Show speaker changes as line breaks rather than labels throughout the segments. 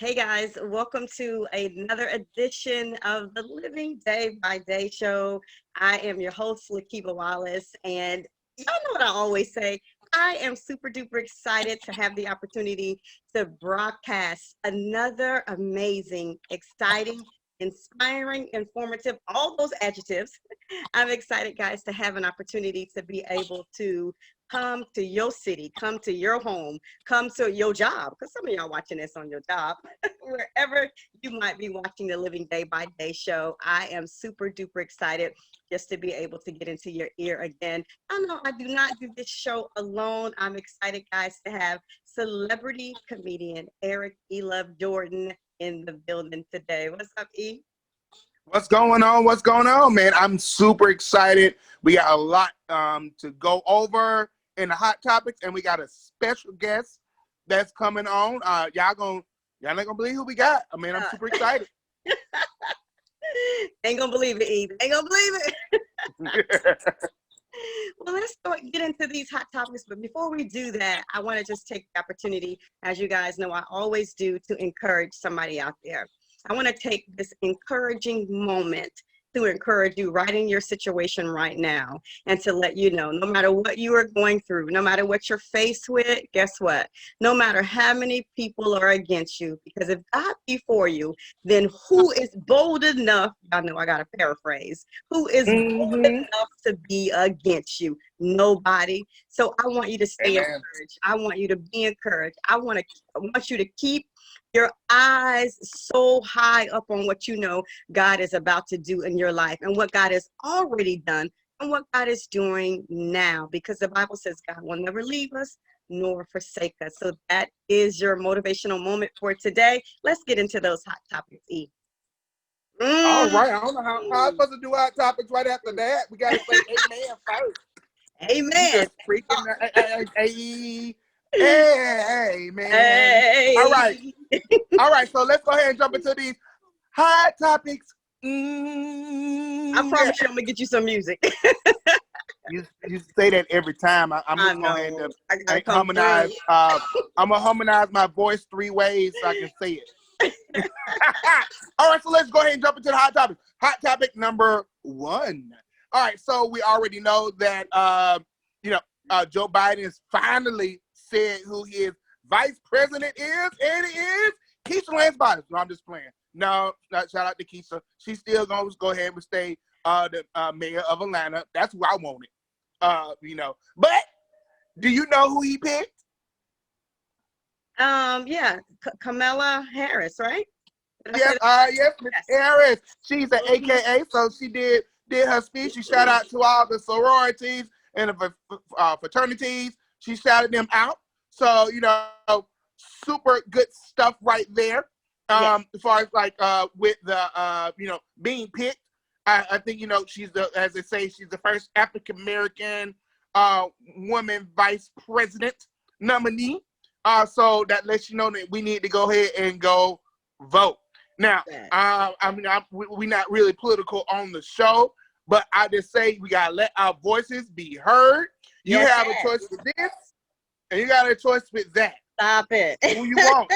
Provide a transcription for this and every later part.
Hey guys, welcome to another edition of the Living Day by Day show. I am your host, Lakeba Wallace, and y'all know what I always say. I am super duper excited to have the opportunity to broadcast another amazing, exciting, inspiring, informative, all those adjectives. I'm excited, guys, to have an opportunity to be able to come to your city, come to your home, come to your job, because some of y'all watching this on your job, wherever you might be watching the Living Day by Day show. I am super duper excited just to be able to get into your ear again. I know I do not do this show alone. I'm excited, guys, to have celebrity comedian Eric E. Love Jordan in the building today. What's up, E?
What's going on? What's going on, man? I'm super excited. We got a lot to go over in the hot topics, and we got a special guest that's coming on. Y'all not gonna believe who we got. I mean, I'm super excited.
Ain't gonna believe it, E. Ain't gonna believe it. Well, let's get into these hot topics. But before we do that, I want to just take the opportunity, as you guys know, I always do, to encourage somebody out there. I want to take this encouraging moment to encourage you right in your situation right now and to let you know, no matter what you are going through, no matter what you're faced with, guess what? No matter how many people are against you, because if God be for you, then who is bold enough? I know I got to paraphrase. Who is bold enough to be against you? Nobody. So I want you to stay
Amen.
encouraged. I want you to be encouraged. I want you to keep your eyes so high up on what you know God is about to do in your life and what God has already done and what God is doing now, because the Bible says God will never leave us nor forsake us. So that is your motivational moment for today. Let's get into those hot topics, E.
All right. I don't know how I'm supposed to do hot topics right after that. We got to say amen first. You
Amen.
just freaking amen.
Hey.
All right. All right. So let's go ahead and jump into these hot topics.
I promise you, I'm gonna get you some music.
You say that every time. I'm just going to harmonize. I'm gonna harmonize my voice 3 ways so I can say it. All right, so let's go ahead and jump into the hot topic. Hot topic number 1. All right, so we already know that Joe Biden has finally said who his vice president is, and it is Keisha Lance Bottoms. No, I'm just playing. No, shout out to Keisha. She's still gonna go ahead and stay the mayor of Atlanta. That's who I wanted. But do you know who he picked?
Yeah, Kamala Harris, right?
Yes, Miss Harris. She's an AKA, so she did her speech. She shout out to all the sororities and the fraternities. She shouted them out. So, super good stuff right there. As far as with the being picked, I think she's as they say, she's the first African American woman vice president nominee. So that lets you know that we need to go ahead and go vote. Now, we're not really political on the show, but I just say we gotta let our voices be heard. You have a choice with this, and you got a choice with that.
Stop it.
Who you want?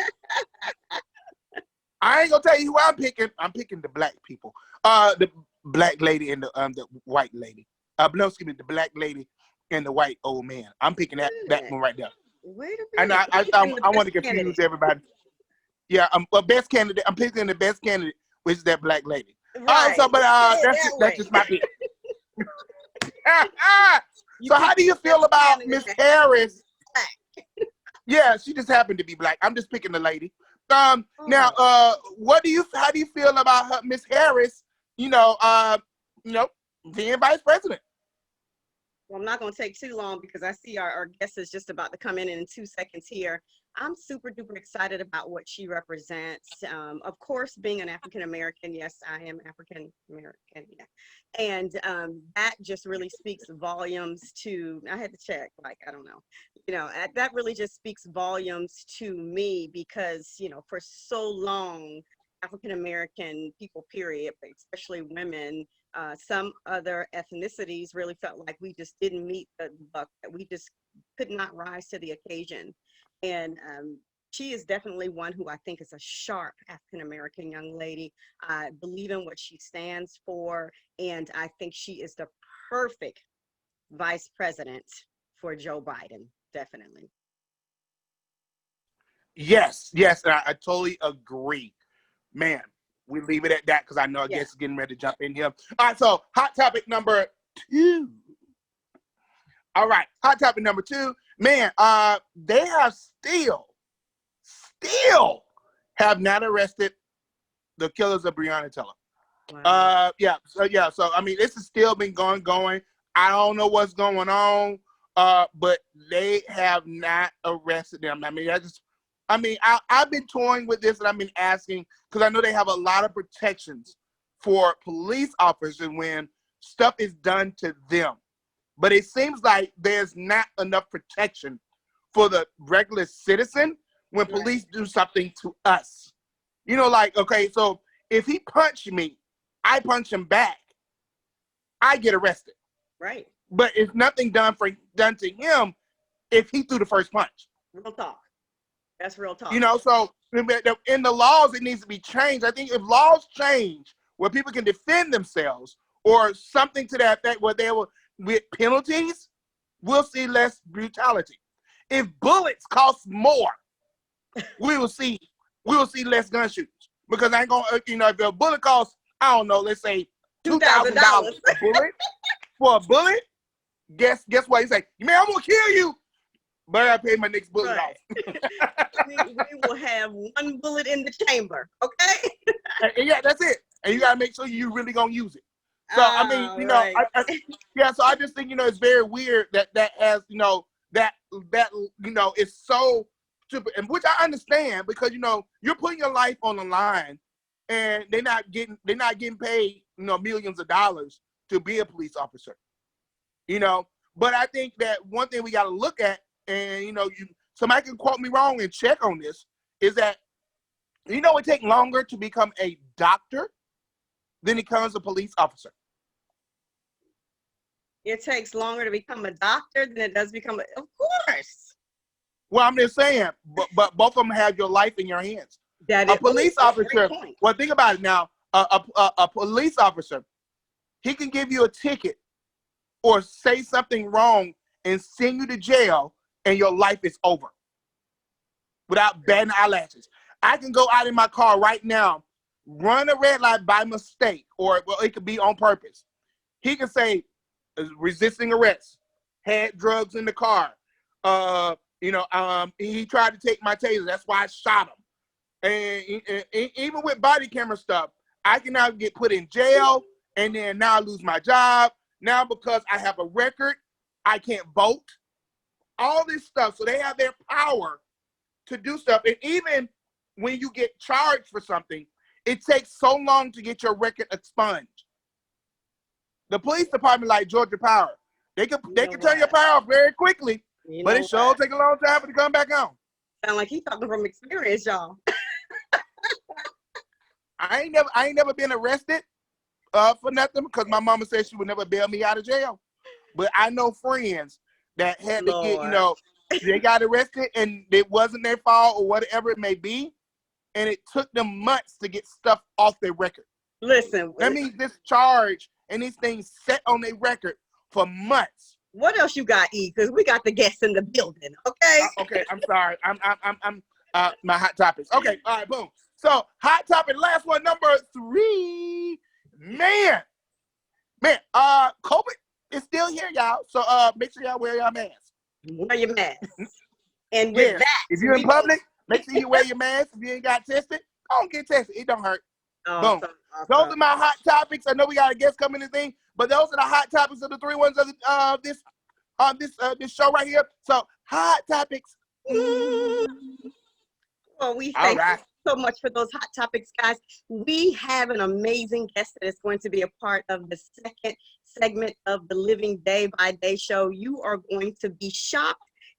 I ain't gonna tell you who I'm picking. I'm picking the black people. The black lady and the white lady. No, excuse me, the black lady and the white old man. I'm picking that one right there.
Wait a minute.
And I want to confuse everybody. Yeah, best candidate. I'm picking the best candidate, which is that black lady.
Right.
But that's just my pick. So how do you feel about Miss Harris? Yeah, she just happened to be black. I'm just picking the lady. Now, how do you feel about her, Miss Harris? Being vice president.
Well, I'm not going to take too long because I see our guest is just about to come in 2 seconds here. I'm super duper excited about what she represents. Of course, being an African American, yes, I am African American, yeah. And that just really speaks volumes to, I had to check, I don't know. That really just speaks volumes to me because, for so long, African American people, period, but especially women, some other ethnicities really felt like we just didn't meet the buck, that we just could not rise to the occasion. And she is definitely one who I think is a sharp African-American young lady. I believe in what she stands for, and I think she is the perfect vice president for Joe Biden, definitely.
Yes, yes, I totally agree. Man, we leave it at that because I know I guess it's getting ready to jump in here. All right, so hot topic number 2. All right, hot topic number 2. Man, they have still have not arrested the killers of Breonna Taylor.
Wow.
So I mean, this has still been going. I don't know what's going on, but they have not arrested them. I mean, I've been toying with this, and I've been asking because I know they have a lot of protections for police officers when stuff is done to them, but it seems like there's not enough protection for the regular citizen when police do something to us. You know, like, okay, so if he punched me, I punch him back, I get arrested.
Right.
But if nothing done to him, if he threw the first punch.
Real talk. That's real talk.
You know, so in the laws, it needs to be changed. I think if laws change where people can defend themselves or something to that effect where they will, with penalties, we'll see less brutality. If bullets cost more, we will see less gun shootings. Because I ain't gonna, if a bullet costs, I don't know, let's say $2,000 a bullet for a bullet, guess what he say? Man, I'm gonna kill you, but I pay my next bullet off.
we will have one bullet in the chamber, okay?
And yeah, that's it. And you gotta make sure you really gonna use it. So I mean, so I just think it's very weird that has that is so stupid, and which I understand because you're putting your life on the line, and they're not getting paid millions of dollars to be a police officer. But I think that one thing we got to look at, and somebody can quote me wrong and check on this, is that it takes longer to become a doctor than it becomes a police officer.
It takes longer to become a doctor than it does become of course.
Well, I'm just saying, but both of them have your life in your hands. A police officer. Well, think about it now. A police officer, he can give you a ticket or say something wrong and send you to jail, and your life is over without batting eyelashes. I can go out in my car right now, run a red light by mistake, or it could be on purpose. He can say resisting arrest, had drugs in the car. He tried to take my taser. That's why I shot him. And even with body camera stuff, I can now get put in jail, and then now I lose my job. Now because I have a record, I can't vote. All this stuff. So they have their power to do stuff. And even when you get charged for something, it takes so long to get your record expunged. The police department, like Georgia Power, they can turn your power off very quickly, but it sure take a long time for it to come back on.
Sound like he's talking from experience, y'all.
I ain't never been arrested for nothing because my mama said she would never bail me out of jail. But I know friends that had to get, they got arrested and it wasn't their fault or whatever it may be, and it took them months to get stuff off their record.
Listen,
that means this charge and these things set on their record for months.
What else you got, E? Because we got the guests in the building. Okay.
Okay, I'm sorry. I'm my hot topics. Okay, all right, boom. So hot topic, last one, number 3. Man, COVID is still here, y'all. So make sure y'all wear your masks.
Wear your mask. And with that,
if you're in public, make sure you wear your mask. If you ain't got tested, don't get tested. It don't hurt. Boom. Those are my hot topics. I know we got a guest coming to thing, but those are the hot topics of the 3 ones of this show right here. So hot topics.
Well, we thank you so much for those hot topics, guys. We have an amazing guest that is going to be a part of the second segment of the Living Day by Day show. You are going to be shocked.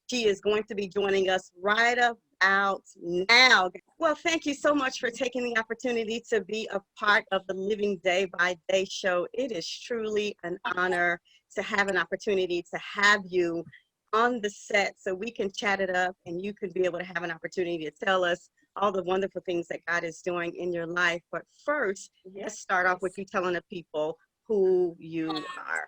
She is going to be joining us right about now. Well, thank you so much for taking the opportunity to be a part of the Living Day by Day show. It is truly an honor to have an opportunity to have you on the set so we can chat it up and you can be able to have an opportunity to tell us all the wonderful things that God is doing in your life. But first, let's start off with you telling the people who you are.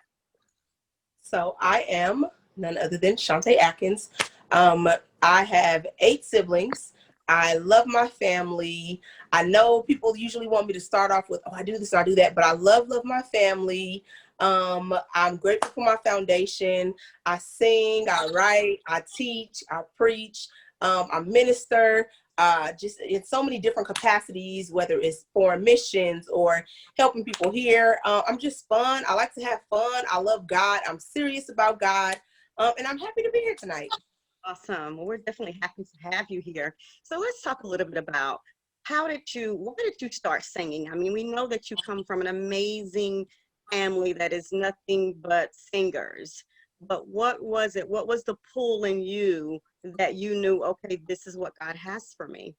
So I am none other than Shanta Atkins. I have 8 siblings. I love my family. I know people usually want me to start off with, oh, I do this, I do that, but I love my family. I'm grateful for my foundation. I sing, I write, I teach, I preach, I minister, just in so many different capacities, whether it's foreign missions or helping people here. I'm just fun. I like to have fun. I love God. I'm serious about God. And I'm happy to be here tonight.
Awesome. Well, we're definitely happy to have you here. So let's talk a little bit about why did you start singing? I mean, we know that you come from an amazing family that is nothing but singers. But what was it? What was the pull in you that you knew, okay, this is what God has for me?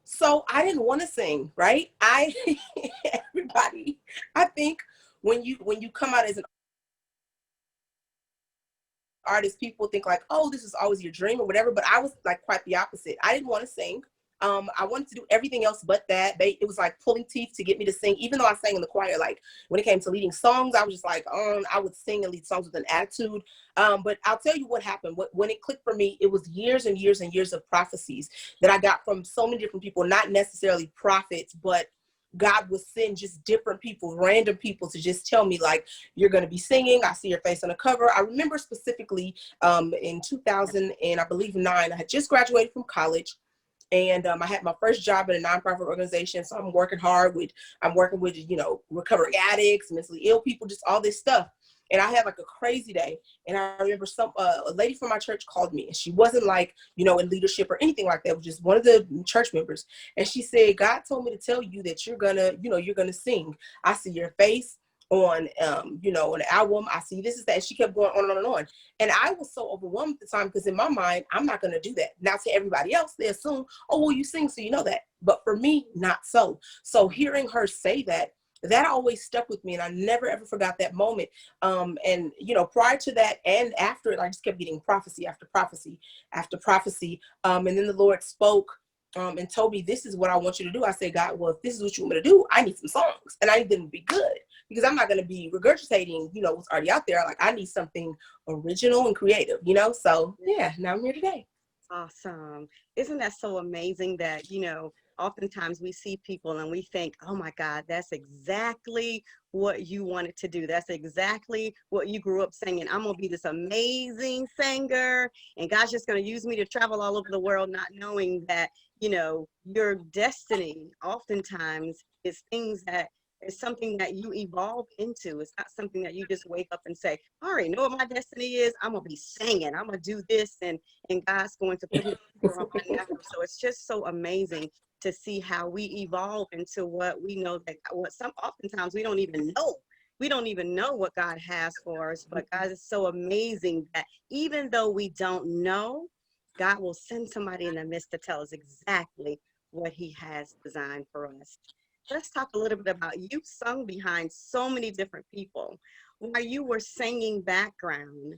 So I didn't want to sing, right? Everybody, I think when you come out as an artist, people think like, oh, this is always your dream or whatever. But I was like quite the opposite. I didn't want to sing. I wanted to do everything else but that. It was like pulling teeth to get me to sing, even though I sang in the choir. Like when it came to leading songs, I was just like, I would sing and lead songs with an attitude. But I'll tell you what happened. When it clicked for me, it was years and years and years of prophecies that I got from so many different people, not necessarily prophets, but God would send just different people, random people to just tell me like, you're going to be singing. I see your face on the cover. I remember specifically in 2000 and I believe 9, I had just graduated from college. And I had my first job in a nonprofit organization. So I'm working with, recovering addicts, mentally ill people, just all this stuff. And I had like a crazy day. And I remember a lady from my church called me, and she wasn't like, in leadership or anything like that. It was just one of the church members. And she said, God told me to tell you that you're gonna sing. I see your face on, an album. I see this is that. And she kept going on and on and on. And I was so overwhelmed at the time because in my mind, I'm not going to do that. Now to everybody else, they assume, oh, well, you sing, so you know that. But for me, not so. So hearing her say that always stuck with me. And I never, ever forgot that moment. And, prior to that and after it, I just kept getting prophecy after prophecy after prophecy. And then the Lord spoke and told me, this is what I want you to do. I said, God, well, if this is what you want me to do, I need some songs and I need them to be good because I'm not going to be regurgitating, what's already out there. Like I need something original and creative, So yeah, now I'm here today.
Awesome. Isn't that so amazing that, oftentimes we see people and we think, oh my God, that's exactly what you wanted to do. That's exactly what you grew up singing. I'm going to be this amazing singer and God's just going to use me to travel all over the world, not knowing that, your destiny oftentimes is things that is something that you evolve into. It's not something that you just wake up and say, I already know what my destiny is. I'm going to be singing. I'm going to do this. And God's going to put his finger on my natural. So it's just so amazing to see how we evolve into what we know that oftentimes we don't even know. We don't even know what God has for us, but God is so amazing that even though we don't know, God will send somebody in the midst to tell us exactly what he has designed for us. Let's talk a little bit about you sung behind so many different people. While you were singing background,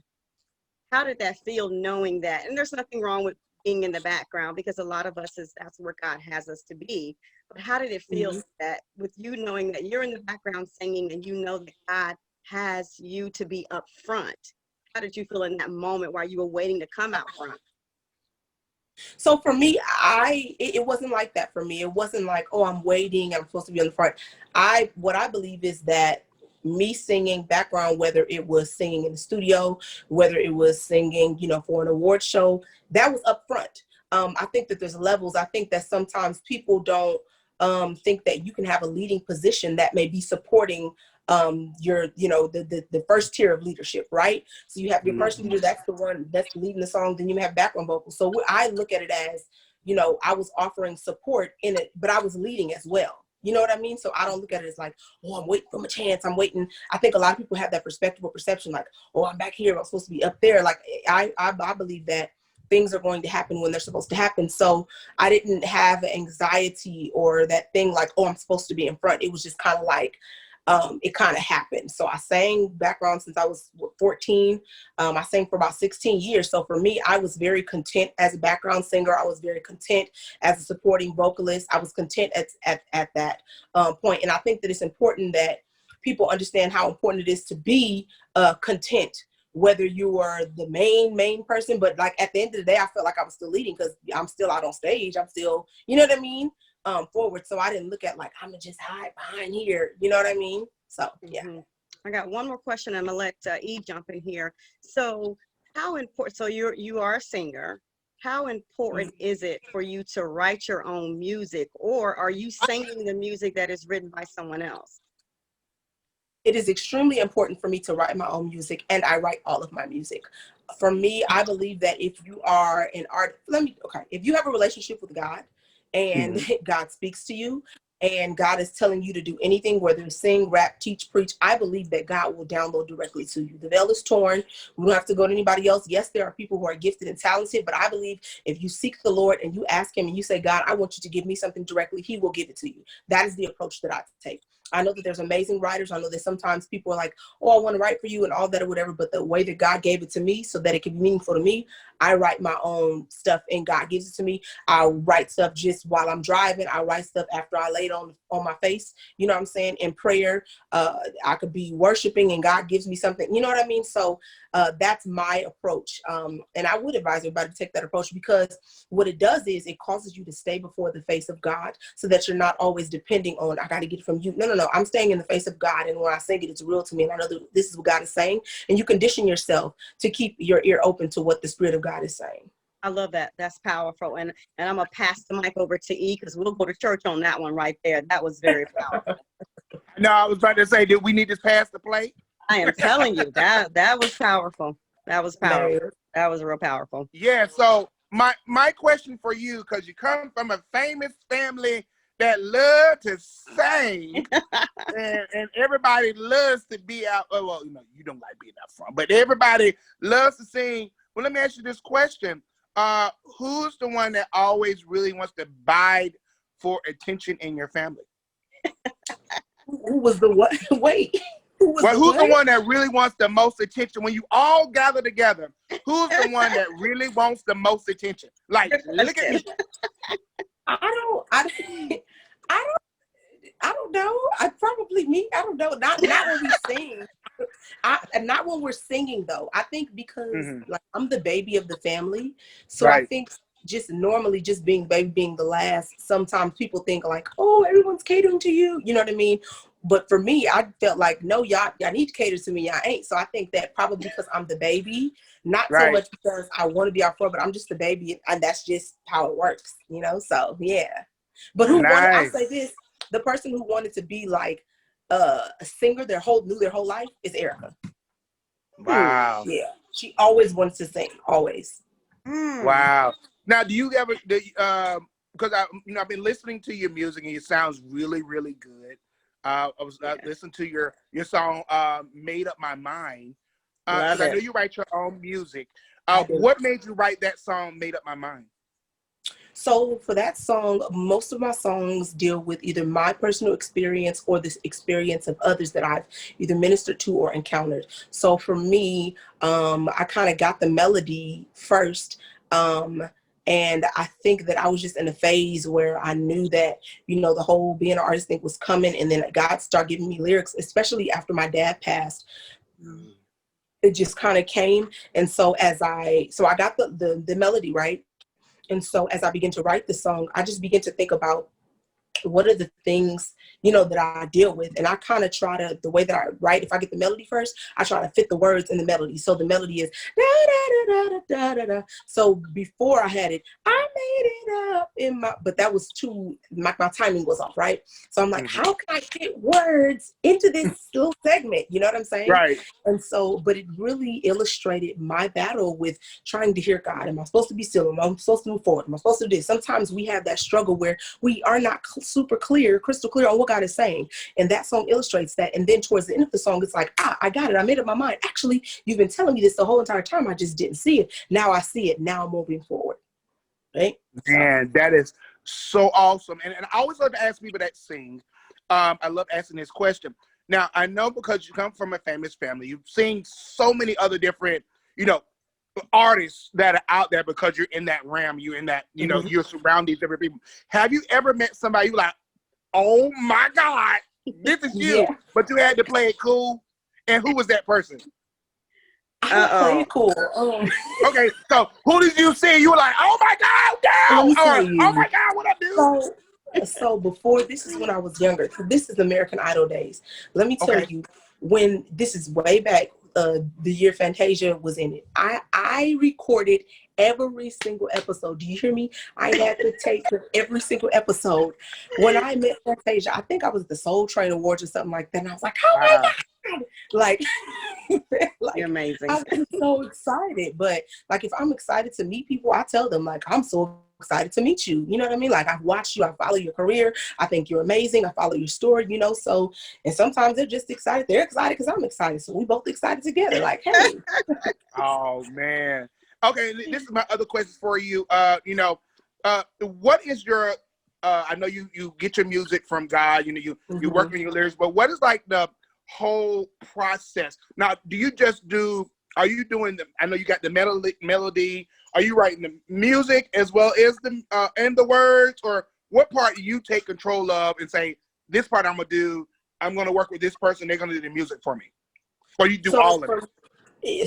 how did that feel knowing that? And there's nothing wrong with being in the background because a lot of us that's where God has us to be. But how did it feel that with you knowing that you're in the background singing and you know that God has you to be up front? How did you feel in that moment while you were waiting to come out front?
So for me, it wasn't like that for me. It wasn't like, oh, I'm waiting, I'm supposed to be on the front. What I believe is that me singing background, whether it was singing in the studio, whether it was singing, for an award show, that was up front. I think that there's levels. I think that sometimes people don't think that you can have a leading position that may be supporting your, the first tier of leadership, right? So you have your first leader, that's the one that's leading the song, then you have background vocals. So I look at it as, I was offering support in it, but I was leading as well. You know what I mean? So I don't look at it as like, oh, I'm waiting for my chance. I'm waiting. I think a lot of people have that perspective or perception like, oh, I'm back here. I'm supposed to be up there. Like I believe that things are going to happen when they're supposed to happen. So I didn't have anxiety or that thing like, oh, I'm supposed to be in front. It was just kind of like, it kind of happened. So I sang background since I was 14. I sang for about 16 years. So for me, I was very content as a background singer. I was very content as a supporting vocalist. I was content at that point. And I think that it's important that people understand how important it is to be content, whether you are the main person. But like at the end of the day, I felt like I was still leading because I'm still out on stage. I'm still, you know what I mean? Forward. So I didn't look at like, I'm gonna just hide behind here. You know what I mean? So yeah.
I got one more question. I'm gonna let E jump in here. So how important, so you are a singer. How important is it for you to write your own music, or are you singing the music that is written by someone else?
It is extremely important for me to write my own music, and I write all of my music. For me, I believe that if you are an artist, if you have a relationship with God and God speaks to you and God is telling you to do anything, whether it's sing, rap, teach, preach, I believe that God will download directly to you. The veil is torn. We don't have to go to anybody else. Yes, there are people who are gifted and talented, but I believe if you seek the Lord and you ask him and you say, God, I want you to give me something directly, he will give it to you. That is the approach that I take. I know that there's amazing writers. I know that sometimes people are like, oh, I want to write for you and all that or whatever. But the way that God gave it to me so that it can be meaningful to me, I write my own stuff and God gives it to me. I write stuff just while I'm driving. I write stuff after I lay it on my face, you know what I'm saying, in prayer. I could be worshiping and God gives me something, you know what I mean? So that's my approach. And I would advise everybody to take that approach, because what it does is it causes you to stay before the face of God so that you're not always depending on, I got to get it from you. No. I'm staying in the face of God. And when I sing it, it's real to me. And I know that this is what God is saying. And you condition yourself to keep your ear open to what the Spirit of God is saying.
I love that. That's powerful. And I'm going to pass the mic over to E, because we'll go to church on that one right there. That was very powerful.
No, I was about to say, did we need to pass the plate?
I am telling you, that was powerful. That was powerful. That was real powerful.
Yeah, so my question for you, because you come from a famous family that love to sing, and everybody loves to be out. Well, you don't like being out front, but everybody loves to sing. Well, let me ask you this question. Who's the one that always really wants to bide for attention in your family?
Who was the what? Wait.
Who's the one that really wants the most attention? When you all gather together, who's the one that really wants the most attention? Like, look at me.
I don't know. Probably me. I don't know. Not when we sing. Not when we're singing though. I think because like I'm the baby of the family, so right. I think just normally just being baby, being the last, sometimes people think like, oh, everyone's catering to you. You know what I mean? But for me, I felt like, no, y'all need to cater to me. Y'all ain't. So I think that probably because I'm the baby, not so much because I want to be out front, but I'm just the baby, and that's just how it works, So yeah. But I'll say this: the person who wanted to be like a singer knew their whole life is Erica.
Wow.
Yeah, she always wanted to sing, always.
Wow. Now, do you ever? Because I've been listening to your music and it sounds really, really good. I was listening to your song, "Made Up My Mind." I know you write your own music. What made you write that song, "Made Up My Mind"?
So for that song, most of my songs deal with either my personal experience or this experience of others that I've either ministered to or encountered. So for me, I kind of got the melody first. And I think that I was just in a phase where I knew that, the whole being an artist thing was coming. And then God started giving me lyrics, especially after my dad passed. It just kind of came. And so I got the melody right. And so as I began to write the song, I just began to think about what are the things, that I deal with. And I kind of try to, the way that I write, if I get the melody first, I try to fit the words in the melody. So the melody is da da da da da da da. So before I had it, I made it up but that was my timing was off, right? So I'm like, how can I fit words into this little segment? You know what I'm saying?
Right.
And so, but it really illustrated my battle with trying to hear God. Am I supposed to be still? Am I supposed to move forward? Am I supposed to do this? Sometimes we have that struggle where we are not super clear, crystal clear on what God is saying. And that song illustrates that. And then towards the end of the song, it's like, I got it. I made up my mind. Actually, you've been telling me this the whole entire time. I just didn't see it. Now I see it. Now I'm moving forward. Right?
Man, that is so awesome. And I always love to ask people that sing. I love asking this question. Now, I know because you come from a famous family, you've seen so many other different, artists that are out there because you're in that realm, you're in that, you're surrounded these different people. Have you ever met somebody you like, oh my God, this is you, but you had to play it cool? And who was that person?
I play it cool.
Okay, so who did you see? You were like, oh my God,
Let me
down!
tell
Or,
you.
oh my God, what up, dude?
So before, this is when I was younger. So this is the American Idol days. Let me tell you, when this is way back, the year Fantasia was in it. I recorded every single episode. Do you hear me? I had to take every single episode. When I met Fantasia, I think I was at the Soul Train Awards or something like that. And I was like, oh my God. Like,
You're amazing.
I was so excited. But like, if I'm excited to meet people, I tell them like, I'm so excited to meet you. You know what I mean? Like, I've watched you, I follow your career, I think you're amazing, I follow your story, so, and sometimes they're just excited. They're excited because I'm excited. So we both excited together. Like, hey.
Oh man. Okay, this is my other question for you. What is your I know you get your music from God, you work on your lyrics, but what is like the whole process? Now, are you doing I know you got the melody, are you writing the music as well as the words, or what part do you take control of and say, this part I'm gonna work with this person, they're gonna do the music for me? Or you do all of it?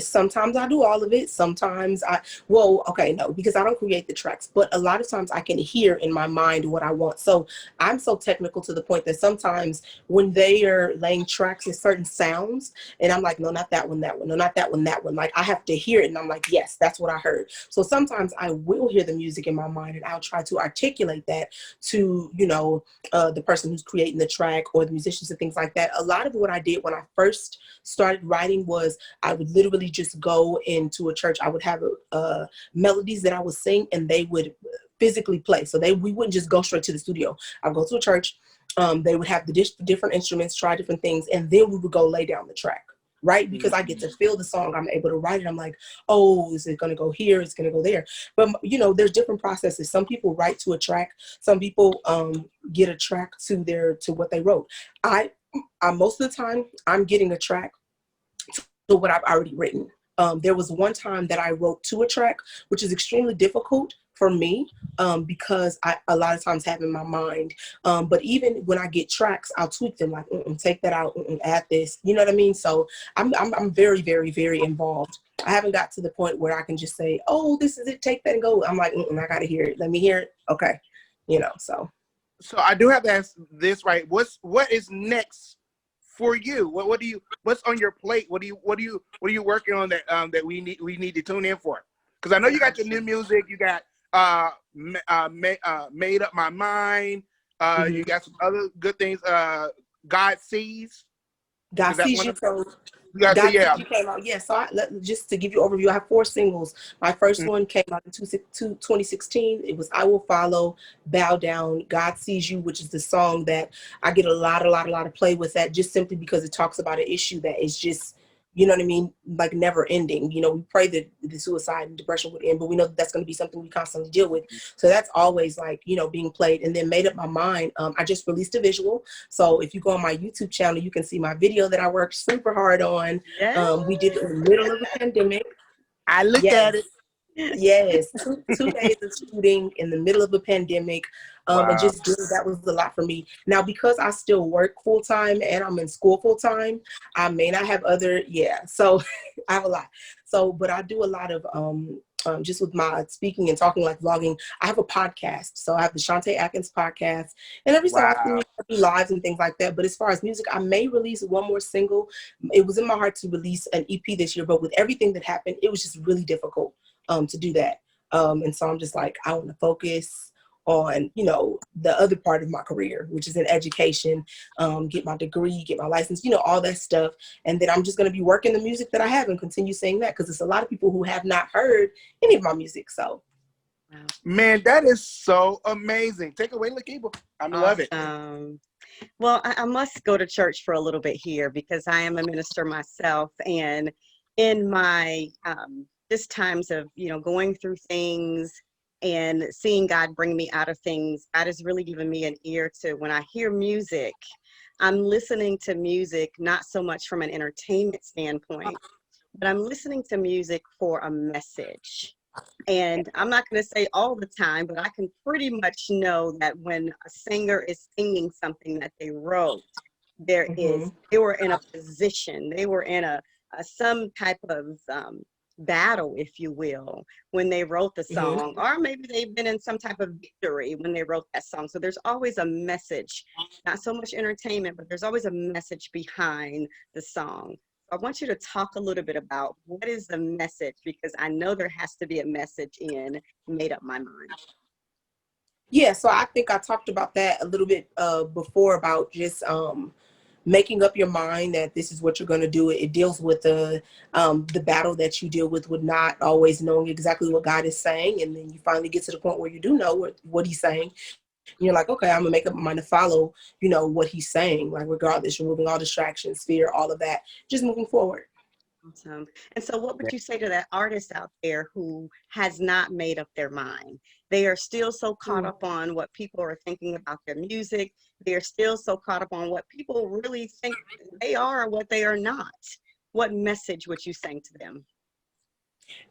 Sometimes I do all of it. Sometimes because I don't create the tracks, but a lot of times I can hear in my mind what I want. So I'm so technical to the point that sometimes when they are laying tracks with certain sounds, and I'm like, no, not that one, that one, no, not that one, that one. Like, I have to hear it, and I'm like, yes, that's what I heard. So sometimes I will hear the music in my mind, and I'll try to articulate that to, the person who's creating the track or the musicians and things like that. A lot of what I did when I first started writing was I would literally just go into a church. I would have melodies that I would sing, and they would physically play. So we wouldn't just go straight to the studio. I'd go to a church. They would have the different instruments, try different things, and then we would go lay down the track, right? Because I get to feel the song. I'm able to write it. I'm like, oh, is it going to go here? It's going to go there. But, there's different processes. Some people write to a track. Some people get a track to what they wrote. I most of the time, I'm getting a track to what I've already written. There was one time that I wrote to a track, which is extremely difficult for me because I a lot of times have in my mind. But even when I get tracks, I'll tweak them, like, take that out, add this. You know what I mean? So I'm very, very, very involved. I haven't got to the point where I can just say, oh, this is it, take that and go. I'm like, I got to hear it. Let me hear it. Okay. So.
So I do have to ask this, right? What is next for you? What's on your plate? What are you working on that we need to tune in for? Because I know you got your new music. You got Made Up My Mind. You got some other good things. God Sees.
God Sees You.
God Sees You
came out. Yeah. So just to give you an overview, I have 4 singles. My first one came out in 2016. It was I Will Follow, Bow Down, God Sees You, which is the song that I get a lot of play with, that just simply because it talks about an issue that is just, you know what I mean, like never ending. We pray that the suicide and depression would end, but we know that's going to be something we constantly deal with. So that's always like, being played. And then Made Up My Mind, I just released a visual. So if you go on my YouTube channel, you can see my video that I worked super hard on. We did it in the middle of a pandemic.
I looked at it.
Yes, 2 days of shooting in the middle of a pandemic. And just that was a lot for me. Now, because I still work full time and I'm in school full time, I may not have so I have a lot. So, but I do a lot of just with my speaking and talking, like vlogging. I have a podcast. So I have the Shanta Atkins podcast, and every so often I do lives and things like that. But as far as music, I may release one more single. It was in my heart to release an EP this year, but with everything that happened, it was just really difficult to do that. And so I'm just like, I want to focus on, the other part of my career, which is in education, get my degree, get my license, all that stuff. And then I'm just going to be working the music that I have and continue saying that, because it's a lot of people who have not heard any of my music. So.
Man, that is so amazing. Take away, Lakeba. I love it.
Well, I must go to church for a little bit here because I am a minister myself. And in my just times of, going through things and seeing God bring me out of things. God has really given me an ear to, when I hear music, I'm listening to music not so much from an entertainment standpoint, but I'm listening to music for a message. And I'm not going to say all the time, but I can pretty much know that when a singer is singing something that they wrote, they were in a position, they were in a some type of battle, if you will, when they wrote the song, or maybe they've been in some type of victory when they wrote that song. So there's always a message, not so much entertainment, but there's always a message behind the song. I want you to talk a little bit about what is the message, because I know there has to be a message in Made Up My Mind.
Yeah, so I think I talked about that a little bit before, about just making up your mind that this is what you're going to do. It deals with the battle that you deal with not always knowing exactly what God is saying, and then you finally get to the point where you do know what He's saying. And you're like, okay, I'm gonna make up my mind to follow, what He's saying, like regardless, removing all distractions, fear, all of that, just moving forward.
Awesome. And so what would you say to that artist out there who has not made up their mind? They are still so caught up on what people are thinking about their music. They're still so caught up on what people really think they are or what they are not. What message would you say to them?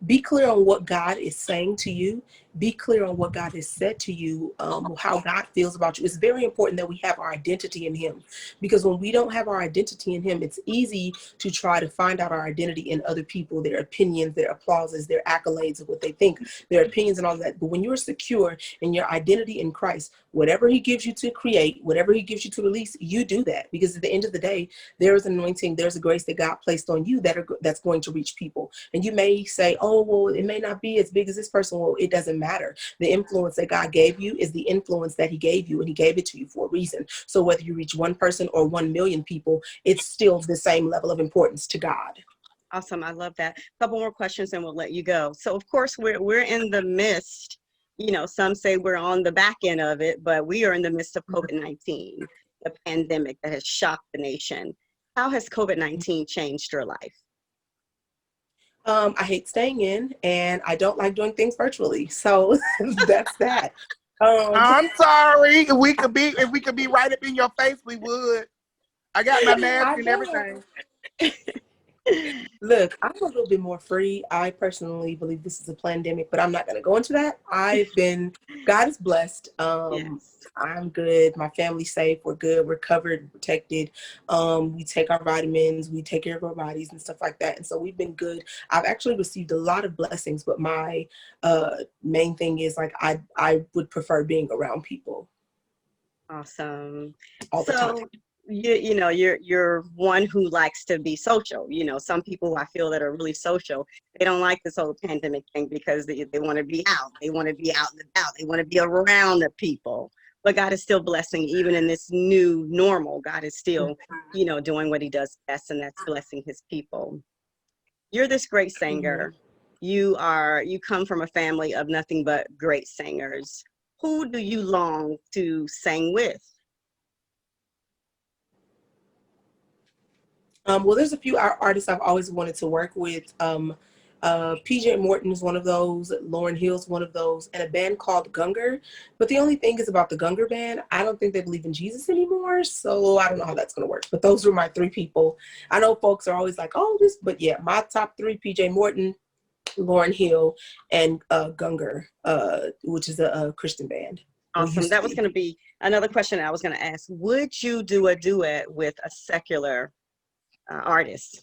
Be clear on what God is saying to you. Be clear on what God has said to you, how God feels about you. It's very important that we have our identity in Him, because when we don't have our identity in Him, it's easy to try to find out our identity in other people, their opinions, their applauses, their accolades of what they think, their opinions and all that. But when you're secure in your identity in Christ, whatever He gives you to create, whatever He gives you to release, you do that. Because at the end of the day, there is an anointing, there's a grace that God placed on you that's going to reach people. And you may say, oh, well, it may not be as big as this person. Well, it doesn't matter. The influence that God gave you is the influence that He gave you, and He gave it to you for a reason. So whether you reach one person or 1 million people, it's still the same level of importance to God.
Awesome. I love that. A couple more questions and we'll let you go. So of course we're in the midst, some say we're on the back end of it, but we are in the midst of COVID-19, the pandemic that has shocked the nation. How has COVID-19 changed your life?
I hate staying in, and I don't like doing things virtually. So that's that.
I'm sorry. If we could be right up in your face, we would. I got my mask and everything.
Look, I'm a little bit more free. I personally believe this is a pandemic, but I'm not going to go into that. God is blessed.
Yes.
I'm good. My family's safe. We're good. We're covered, protected. We take our vitamins. We take care of our bodies and stuff like that. And so we've been good. I've actually received a lot of blessings, but my main thing is like I would prefer being around people.
Awesome.
All the time.
You're one who likes to be social. Some people I feel that are really social, they don't like this whole pandemic thing because they want to be out. They want to be out and about. They want to be around the people. But God is still blessing, even in this new normal. God is still, doing what He does best, and that's blessing His people. You're this great singer. You come from a family of nothing but great singers. Who do you long to sing with?
Well, there's a few artists I've always wanted to work with. PJ Morton is one of those, Lauryn Hill's one of those, and a band called Gunger. But the only thing is about the Gunger band, I don't think they believe in Jesus anymore, so I don't know how that's going to work. But those are my 3 people. I know folks are always like, oh, this, but yeah, my top 3, PJ Morton, Lauryn Hill, and Gunger, which is a Christian band.
Awesome. That was going to be another question I was going to ask. Would you do a duet with a secular artist?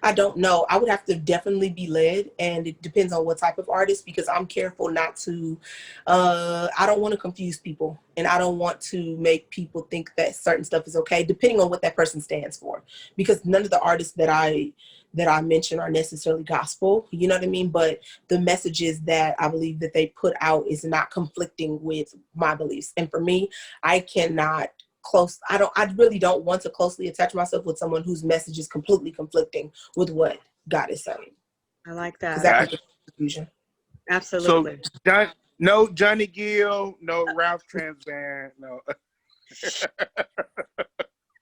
I don't know. I would have to definitely be led, and it depends on what type of artist, because I'm careful not to, I don't want to confuse people, and I don't want to make people think that certain stuff is okay, depending on what that person stands for, because none of the artists that I mention are necessarily gospel, you know what I mean? But the messages that I believe that they put out is not conflicting with my beliefs. And for me, I really don't want to closely attach myself with someone whose message is completely conflicting with what God is saying.
I like that.
Because that can get confusion.
Absolutely.
So, no Johnny Gill, no Ralph Transband, no.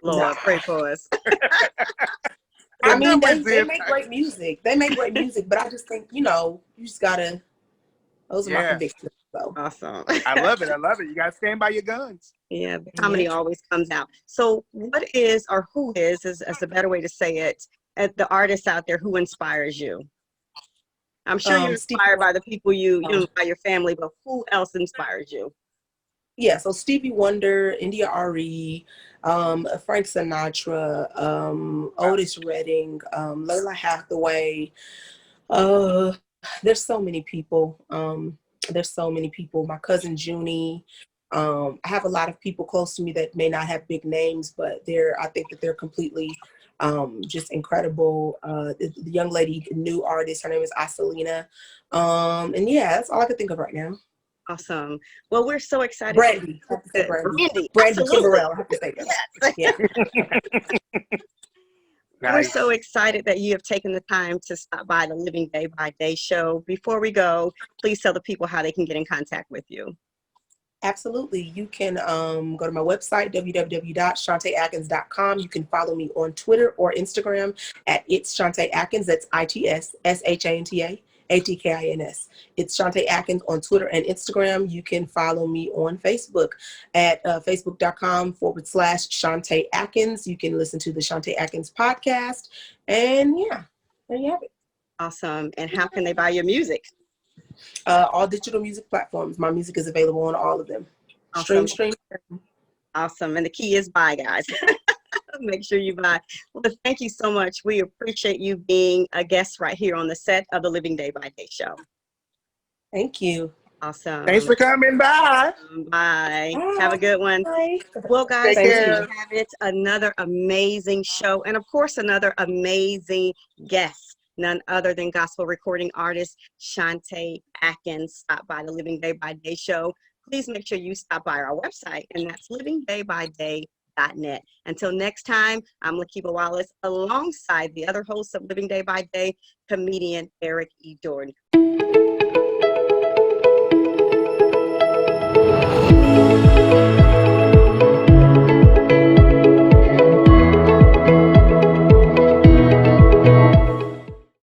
Lord, pray for us.
I mean, they make great music. They make great music, but I just think, you just gotta Those are my
Yeah.
convictions. So
Awesome.
I love it. I love it. You gotta stand by your guns.
Yeah, the comedy always comes out. So what is, or who is a better way to say it, at the artists out there, who inspires you? I'm sure you're
Stevie
inspired by the people you
Wonder,
know, by your family, but who else inspires you?
yeah, so Stevie Wonder, India Ari, Frank Sinatra, Otis Redding, Layla Hathaway. Uh, there's so many people. There's so many people. My cousin Junie. I have a lot of people close to me that may not have big names, but I think that they're completely just incredible. The young lady, new artist, her name is Asalina. And yeah, that's all I can think of right now.
Awesome. Well, we're so excited.
Brandy. I have to say Brandy.
Brandy,
Brandy
absolutely.
Kimberell. I have to say that.
Yes.
Yeah.
We're
Nice.
so excited that you have taken the time to stop by the Living Day by Day show. Before we go, please tell the people how they can get in contact with you.
Absolutely. You can go to my website, www.shantaeatkins.com. You can follow me on Twitter or Instagram at It's Shanta Atkins. That's ITSSHANTA ATKINS. It's Shanta Atkins on Twitter and Instagram. You can follow me on Facebook at facebook.com/Shanta Atkins. You can listen to the Shanta Atkins podcast. And yeah, there you have it.
Awesome. And how can they buy your music?
All digital music platforms. My music is available on all of them.
Awesome.
Stream.
Awesome. And the key is buy, guys. Make sure you buy. Well, thank you so much. We appreciate you being a guest right here on the set of the Living Day by Day show.
Thank you.
Awesome.
Thanks for coming by.
Bye. Have a good one.
Bye.
Well, guys,
Take
there
care.
you have it. Another amazing show. And of course, another amazing guest. None other than gospel recording artist Shanta Atkins. Stop by the Living Day by Day show. Please make sure you stop by our website, and that's livingdaybyday.net. Until next time, I'm Lakeba Wallace alongside the other hosts of Living Day by Day, comedian Eric E. Jordan.